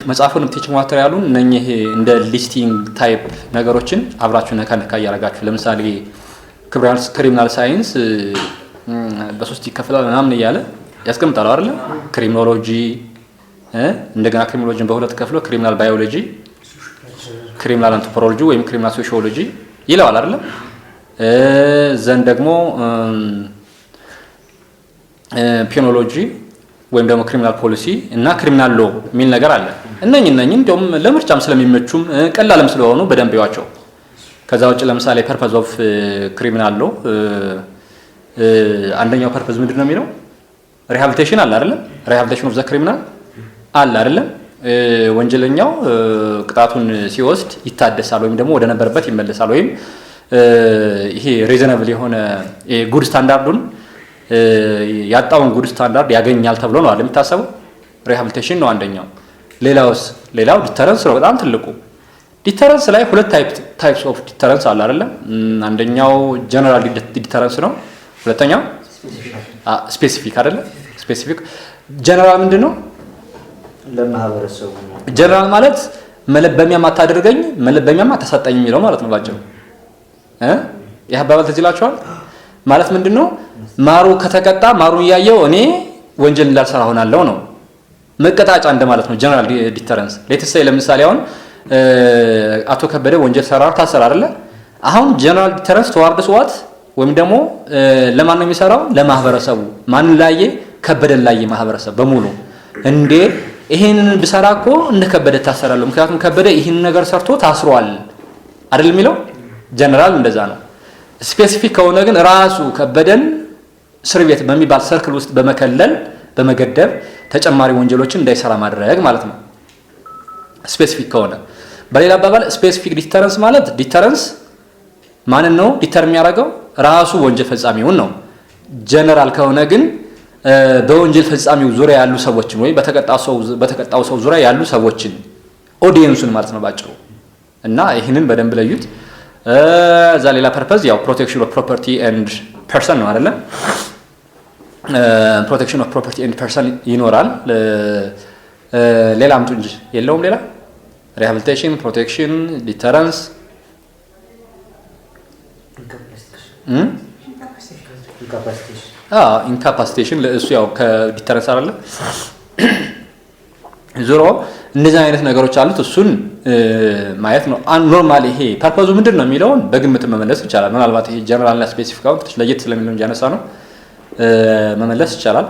መጽሐፉን ቲቺንግ ማቴሪያሉን እነኚህ እንደ ሊስቲንግ ታይፕ ነገሮችን አብራችሁ ነካ ያረጋችሁ ለምሳሌ ክሪሚናል ሳይንስ በሶስት ይከፈላል ምናምን እያለ ያስቀምጣል አይደል ክሪሚኖሎጂ እንደገና ክሪሚኖሎጂን በሁለት ከፍሎ ክሪሚናል ባዮሎጂ ክሪሚናል አንትሮፖሎጂ ወይም ክሪሚናል ሶሺዮሎጂ ይላል አይደል ዘን ደግሞ ፒኖሎጂ ወይም ደግሞ ክሪሚናል ፖሊሲ እና ክሪሚናል ሎ ሚል ነገር አለ እነኚህ እንደውም ለምርጫም ስለሚመቹም ቀላልም ስለሆኑ በደንብ ያዋቸው ከዛ ውጭ ለምሳሌ ፐርፐዝ ኦፍ ክሪሚናል ሎ አንደኛው ፐርፐዝ ምንድነው የሚለው ሪሃቢሊቴሽን አለ አይደል ሪሃቢሊቴሽን ኦፍ ዘ ክሪሚናል አለ አይደል ወንጀለኛው ቅጣቱን ሲወስድ ይታደሳል ወይም ደግሞ ወደ ነበርበት ይመለሳል ወይም ይሄ ሪዘናብል የሆነ ጉድ ስታንዳርዱን ያጣውን ጉድ ስታንዳርድ ያገኛል ተብሎ ነው አይደል የሚታሰበው ሪሃቢሊቴሽን ነው አንደኛው ሌላው ዲተረንስ ነው በጣም ትልቁ ዲተረንስ ላይ ሁለት ታይፕስ ኦፍ ዲተረንስ አለ አይደል አንደኛው ጀነራል ዲተረንስ ነው ሁለተኛው ስፔሲፊክ አይደል ስፔሲፊክ ጀነራል ምንድነው ለማህበረሰቡ ጀነራል ማለት መለበሚያ ማታደርገኝ መለበሚያ ማታሳጣኝ የሚለው ማለት ነው ባጭሩ ያባባል ተዝላችኋል ማለት ምንድነው ማሩ ከተቀጣ ማሩን ያየው እኔ ወንጀል እንዳልሰራ ሆናለሁ ነው መቀጣጫ እንደማለት ነው ጀነራል ዲተረንስ ሌትስ ሴይ ለምሳሌ አሁን አቶ ከበደ ወንጀል ሰራ ታሰራ አይደል አሁን ጀነራል ዲተረንስ ተዋርድስ ዋት ወይም ደግሞ ለማን ነው የሚሰራው ለማህበረሰቡ ማን ላይ ከበደን ላይ ማህበረሰብ በሙሉ እንዴ ይሄንን ብሰራኮ እንደከበደ ታሰራለሁ ምክንያቱም ከበደ ይሄን ነገር ሰርቶ ታስሯል አይደል የሚለው ጀነራል እንደዛ ነው ስፔሲፊክ ከሆነ ግን ራሱ ከበደን እስር ቤት በሚባል ሰርክል ውስጥ በመከለል በመገደብ ተጨማሪ ወንጀሎችን እንዳይሰራ ማድረግ ማለት ነው ስፔሲፊክ ከሆነ በሌላ አባባል ስፔሲፊክ ዲተረንስ ማለት ዲተረንስ ማንን ነው ዲተር የሚያደርገው ራሱ ወንጀል ፈጻሚውን ነው ጀነራል ከሆነ ግን በወንጀል ፈጻሚው ዙሪያ ያሉ ሰዎችን ወይ በተቀጣው ሰው ዙሪያ ያሉ ሰዎችን ኦዲየንሱን ማለት ነው ባጭሩ እና ይሄንን በደንብ ለዩት እዛ ሌላ ፐርፐዝ ያው ፕሮቴክሽን ኦፍ ፕሮፐርቲ ኤንድ ፐርሰን ነው አይደል ፕሮቴክሽን ኦፍ ፕሮፐርቲ ኤንድ ፐርሰን ይኖራል ሌላ አምጡ እንጂ የለውም ሌላ ሪሃቢሊቴሽን ፕሮቴክሽን ዲተረንስ ኢንካፓሲቴሽን ለእሱ ያው ከዲተረንስ አይደል ዙሮ እንደዚህ አይነት ነገሮች አሉት እሱን ማየት ነው ኖርማሊ ይሄ ፐርፐዙ ምንድነው የሚለው በግምት መመለስ ይቻላል ምናልባት ይሄ ጀነራል እና ስፔሲፊክ አውት ለየት ስለሚለው ያነሳ ነው መመለስ ይቻላል